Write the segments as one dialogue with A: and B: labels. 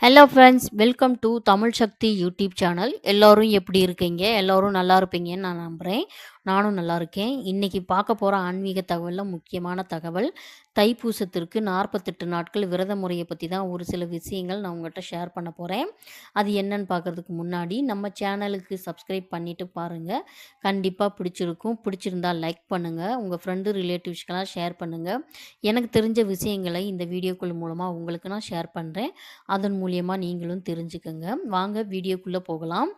A: Hello friends, welcome to Tamil Sakthi YouTube channel. எல்லோரும் எப்படி இருக்கீங்க? எல்லோரும் நல்லா இருப்பீங்கன்னு நான் நம்புகிறேன். நானும் நல்லா இருக்கேன். இன்னைக்கு பார்க்க போகிற ஆன்மீக தகவலில் முக்கியமான தகவல், தைப்பூசத்திற்கு 48 நாட்கள் விரத முறையை பற்றி தான் ஒரு சில விஷயங்கள் நான் உங்கள்கிட்ட ஷேர் பண்ண போகிறேன். அது என்னன்னு பார்க்குறதுக்கு முன்னாடி நம்ம சேனலுக்கு சப்ஸ்கிரைப் பண்ணிவிட்டு பாருங்கள். கண்டிப்பாக பிடிச்சிருக்கும். பிடிச்சிருந்தா லைக் பண்ணுங்கள். உங்கள் ஃப்ரெண்டு ரிலேட்டிவ்ஸ்க்கெல்லாம் ஷேர் பண்ணுங்கள். எனக்கு தெரிஞ்ச விஷயங்களை இந்த வீடியோக்கள் மூலமாக உங்களுக்கு நான் ஷேர் பண்ணுறேன். அதன் மூலியமா நீங்களும் தெரிஞ்சுக்கங்க. வாங்க வீடியோக்குள்ள போகலாம்.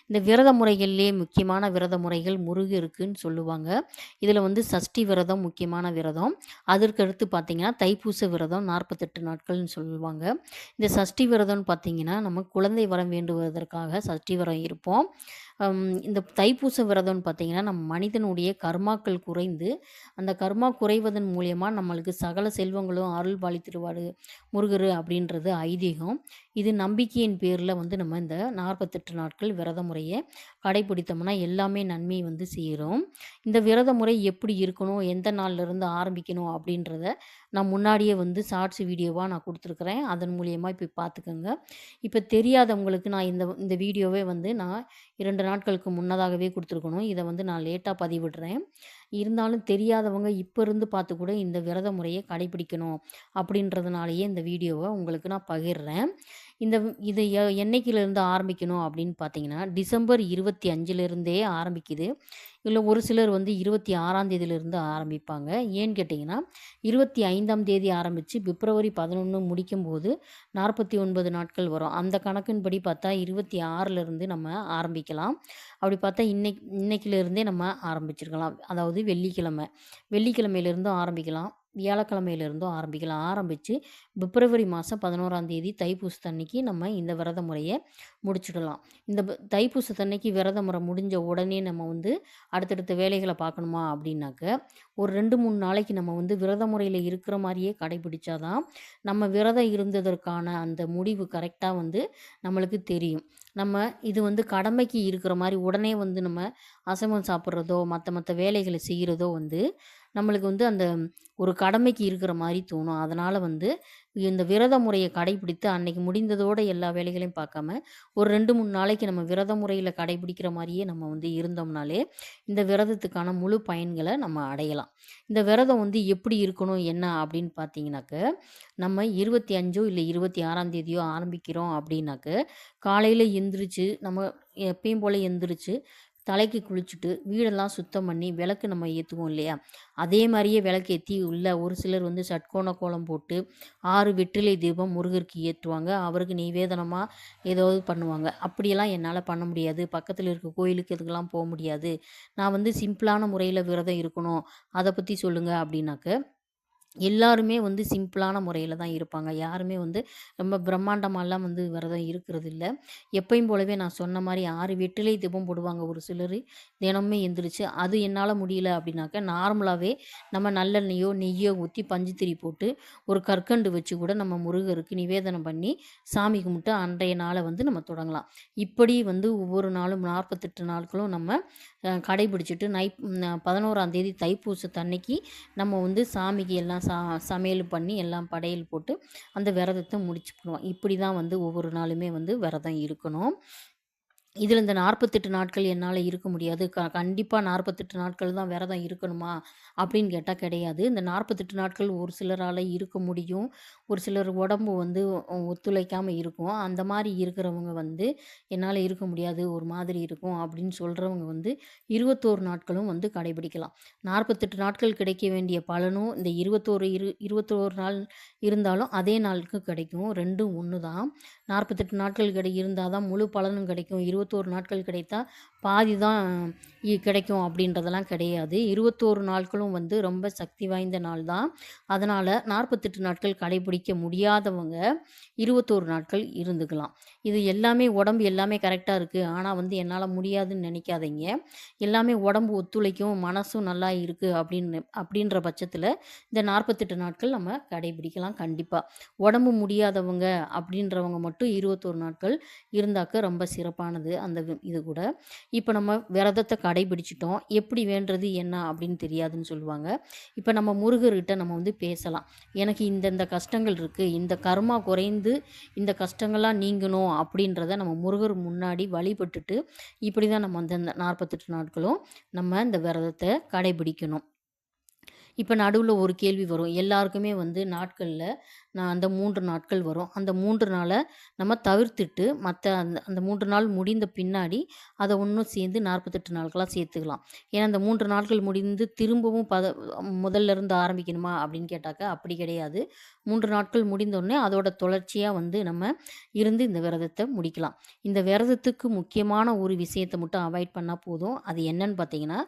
A: இந்த விரத முறைகள்லேயே முக்கியமான விரத முறைகள் முருகருக்குன்னு சொல்லுவாங்க. இதில் வந்து சஷ்டி விரதம் முக்கியமான விரதம். அதற்கு அடுத்து பார்த்தீங்கன்னா தைப்பூச விரதம் 48 நாட்கள்னு சொல்லுவாங்க. இந்த சஷ்டி விரதம்னு பார்த்தீங்கன்னா நம்ம குழந்தை வரம் வேண்டுவதற்காக சஷ்டி விரதம் இருப்போம். இந்த தைப்பூச விரதம்னு பார்த்தீங்கன்னா நம்ம மனிதனுடைய கர்மாக்கள் குறைந்து அந்த கர்மா குறைவதன் மூலியமா நம்மளுக்கு சகல செல்வங்களும் அருள் பாலித்திருவாரு முருகர் அப்படின்றது ஐதீகம். இது நம்பிக்கையின் பேரில் வந்து நம்ம இந்த 48 நாட்கள் விரத முறையை கடைபிடித்தோம்னா எல்லாமே நன்மை வந்து செய்கிறோம். இந்த விரத முறை எப்படி இருக்கணும், எந்த நாள்லேருந்து ஆரம்பிக்கணும் அப்படின்றத நான் முன்னாடியே வந்து ஷார்ட்ஸ் வீடியோவாக நான் கொடுத்துருக்குறேன். அதன் மூலியமாக இப்போ பார்த்துக்கோங்க. இப்போ தெரியாதவங்களுக்கு நான் இந்த இந்த வீடியோவே வந்து நான் 2 நாட்களுக்கு முன்னதாகவே கொடுத்துருக்கணும். இதை வந்து நான் லேட்டாக பதிவிடுறேன். இருந்தாலும் தெரியாதவங்க இப்போ இருந்து பார்த்து கூட இந்த விரத முறையை கடைபிடிக்கணும் அப்படின்றதுனாலயே இந்த வீடியோவை உங்களுக்கு நான் பகிர்றேன். இந்த இது என்னைக்கிலேருந்து ஆரம்பிக்கணும் அப்படின்னு பார்த்தீங்கன்னா டிசம்பர் 25லேருந்தே ஆரம்பிக்குது. இல்லை ஒரு சிலர் வந்து 26ஆம் தேதியிலிருந்து ஆரம்பிப்பாங்க. ஏன்னு கேட்டிங்கன்னா 25ஆம் தேதி ஆரம்பித்து பிப்ரவரி 11 முடிக்கும்போது 49 நாட்கள் வரும். அந்த கணக்கின்படி பார்த்தா 26லேருந்து நம்ம ஆரம்பிக்கலாம். அப்படி பார்த்தா இன்னைக்கிலேருந்தே நம்ம ஆரம்பிச்சிருக்கலாம். அதாவது வெள்ளிக்கிழமையிலேருந்தும் ஆரம்பிக்கலாம், வியாழக்கிழமையிலேருந்தும் ஆரம்பிக்கலாம். ஆரம்பித்து பிப்ரவரி மாதம் 11ஆம் தேதி தைப்பூசத்தன்னைக்கு நம்ம இந்த விரத முறையை முடிச்சிடலாம். இந்த தைப்பூசத்தன்னைக்கு விரத முறை முடிஞ்ச உடனே நம்ம வந்து அடுத்தடுத்த வேலைகளை பார்க்கணுமா அப்படின்னாக்க ஒரு 2-3 நாளைக்கு நம்ம வந்து விரத முறையில் இருக்கிற மாதிரியே கடைபிடிச்சாதான் நம்ம விரதம் இருந்ததற்கான அந்த முடிவு கரெக்டாக வந்து நம்மளுக்கு தெரியும். நம்ம இது வந்து கடமைக்கு இருக்கிற மாதிரி உடனே வந்து நம்ம அசைவம் சாப்பிட்றதோ மற்ற மற்ற வேலைகளை செய்கிறதோ வந்து நம்மளுக்கு வந்து அந்த ஒரு கடமைக்கு இருக்கிற மாதிரி தோணும். அதனால் வந்து இந்த விரத முறையை கடைபிடித்து அன்னைக்கு முடிந்ததோட எல்லா வேலைகளையும் பார்க்காம ஒரு 2-3 நாளைக்கு நம்ம விரத முறையில் கடைபிடிக்கிற மாதிரியே நம்ம வந்து இருந்தோம்னாலே இந்த விரதத்துக்கான முழு பயன்களை நம்ம அடையலாம். இந்த விரதம் வந்து எப்படி இருக்கணும் என்ன அப்படின்னு பார்த்தீங்கன்னாக்க நம்ம 25 இல்லை 26ஆம் தேதியோ ஆரம்பிக்கிறோம் அப்படின்னாக்க காலையில் எந்திரிச்சு நம்ம எப்பயும் போல் எந்திரிச்சு தலைக்கு குளிச்சுட்டு வீடெல்லாம் சுத்தம் பண்ணி விளக்கு நம்ம ஏற்றுவோம் இல்லையா, அதே மாதிரியே விளக்கேற்றி உள்ள ஒரு சிலர் வந்து சட்கோண கோலம் போட்டு 6 வெற்றிலை தீபம் முருகருக்கு ஏற்றுவாங்க. அவருக்கு நிவேதனமாக ஏதாவது பண்ணுவாங்க. அப்படியெல்லாம் என்னால் பண்ண முடியாது, பக்கத்தில் இருக்க கோயிலுக்கு இதுக்கெல்லாம் போக முடியாது, நான் வந்து சிம்பிளான முறையில் விரதம் இருக்கணும், அதை பற்றி சொல்லுங்கள் அப்படின்னாக்க எல்லாருமே வந்து சிம்பிளான முறையில் தான் இருப்பாங்க. யாருமே வந்து ரொம்ப பிரம்மாண்டமாலாம் வந்து விரதம் இருக்கிறது இல்ல. எப்பயும் போலவே நான் சொன்ன மாரி 6 வெற்றிலை தீபம் போடுவாங்க ஒரு சிலரு. தினமுமே எந்திரிச்சு அது என்னால முடியல அப்படின்னாக்க, நார்மலாவே நம்ம நல்லெண்ணெயோ, நெய்யோ ஊத்தி பஞ்சுத்திரி போட்டு, ஒரு கற்கண்டு வச்சு கூட நம்ம முருகருக்கு நிவேதனம் பண்ணி, சாமி கும்பிட்டு அன்றைய நாள வந்து நம்ம தொடங்கலாம். இப்படி வந்து ஒவ்வொரு நாளும் 48 நாட்களும் நம்ம கடைபிடிச்சுட்டு 11ஆம் தேதி தைப்பூசத்தன்னைக்கு நம்ம வந்து சாமிக்கு எல்லாம் சமையல் பண்ணி எல்லாம் படையல் போட்டு அந்த விரதத்தை முடிச்சுக்குவோம். இப்படி தான் வந்து ஒவ்வொரு நாளுமே வந்து விரதம் இருக்கணும். இதில் இந்த 48 நாட்கள் என்னால் இருக்க முடியாது, கண்டிப்பாக 48 நாட்கள் தான் விரதம் இருக்கணுமா அப்படின்னு கேட்டால் கிடையாது. இந்த 48 நாட்கள் ஒரு சிலரால் இருக்க முடியும், ஒரு சிலர் உடம்பு வந்து ஒத்துழைக்காமல் இருக்கும். அந்த மாதிரி இருக்கிறவங்க வந்து என்னால் இருக்க முடியாது, ஒரு மாதிரி இருக்கும் அப்படின்னு சொல்கிறவங்க வந்து 21 நாட்களும் வந்து கடைபிடிக்கலாம். 48 நாட்கள் கிடைக்க வேண்டிய பலனும் இந்த 21 நாள் இருந்தாலும் அதே நாளுக்கு கிடைக்கும். ரெண்டும் ஒன்று தான். 48 நாட்கள் இருந்தால் தான் முழு பலனும் கிடைக்கும், 21 நாட்கள் கிடைத்தா பாதி தான் கிடைக்கும் அப்படின்றதெல்லாம் கிடையாது. 21 நாட்களும் வந்து ரொம்ப சக்தி வாய்ந்த நாள் தான். அதனால் 48 நாட்கள் கடைபிடிக்க முடியாதவங்க 21 நாட்கள் இருந்துக்கலாம். இது எல்லாமே உடம்பு எல்லாமே கரெக்டாக இருக்குது, ஆனால் வந்து என்னால் முடியாதுன்னு நினைக்காதீங்க. எல்லாமே உடம்பு ஒத்துழைக்கும், மனசும் நல்லா இருக்குது அப்படின்ற பட்சத்தில் இந்த 48 நாட்கள் நம்ம கடைபிடிக்கலாம் கண்டிப்பாக. உடம்பு முடியாதவங்க அப்படின்றவங்க மட்டும் 21 நாட்கள் இருந்தாக்க ரொம்ப சிறப்பானது அந்த இது கூட. இப்போ நம்ம விரதத்தை கடைபிடிச்சிட்டோம், எப்படி வேண்டுறது என்ன அப்படின்னு தெரியாதுன்னு சொல்லுவாங்க. இப்போ நம்ம முருகர்கிட்ட நம்ம வந்து பேசலாம். எனக்கு இந்தந்த கஷ்டங்கள் கஷ்டங்கள் இருக்குது, இந்த கர்மா குறைந்து இந்த கஷ்டங்கள்லாம் நீங்கணும் அப்படின்றத நம்ம முருகர் முன்னாடி வழிபட்டுட்டு இப்படி தான் நம்ம வந்து அந்த 48 நாட்களும் நம்ம இந்த விரதத்தை கடைபிடிக்கணும். இப்போ நடுவுல ஒரு கேள்வி வரும். எல்லாருக்குமே வந்து நாட்கள்ல நான் அந்த 3 நாட்கள் வரும். அந்த 3 நாள நம்ம தவிர்த்துட்டு மத்த அந்த அந்த 3 நாள் முடிந்த பின்னாடி அத இன்னும் சேர்ந்து 48 நாட்களா சேர்த்துக்கலாம். ஏன்னா அந்த 3 நாட்கள் முடிந்து திரும்பவும் முதல்ல இருந்து ஆரம்பிக்கணுமா அப்படின்னு கேட்டாக்கா அப்படி கிடையாது. 3 நாட்கள் முடிந்தோனே அதோட தொடர்ச்சியா வந்து நம்ம இருந்து இந்த விரதத்த முடிக்கலாம். இந்த விரதத்துக்கு முக்கியமான ஒரு விஷயத்த மட்டும் அவாய்ட் பண்ணா போதும். அது என்னன்னு பார்த்தீங்கன்னா,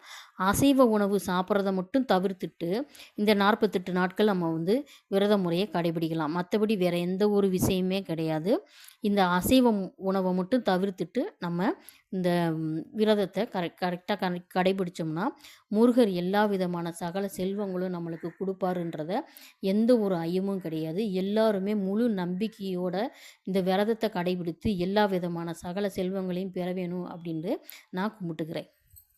A: அசைவ உணவு சாப்பிடுறத மட்டும் தவிர்த்துட்டு இந்த 48 நாட்கள் நம்ம வந்து விரத முறையை கடைபிடிக்கலாம். மற்றபடி வேற எந்த ஒரு விஷயமே கிடையாது. இந்த அசைவம் உணவை மட்டும் தவிர்த்துட்டு நம்ம இந்த விரதத்தை கரெக்டாக கடைபிடிச்சோம்னா முருகர் எல்லா விதமான சகல செல்வங்களும் நம்மளுக்கு கொடுப்பாருன்றத எந்த ஒரு ஐயமும் கிடையாது. எல்லாருமே முழு நம்பிக்கையோட இந்த விரதத்தை கடைபிடித்து எல்லா விதமான சகல செல்வங்களையும் பெற வேணும் அப்படின்னு நான் கும்பிட்டுக்கிறேன்.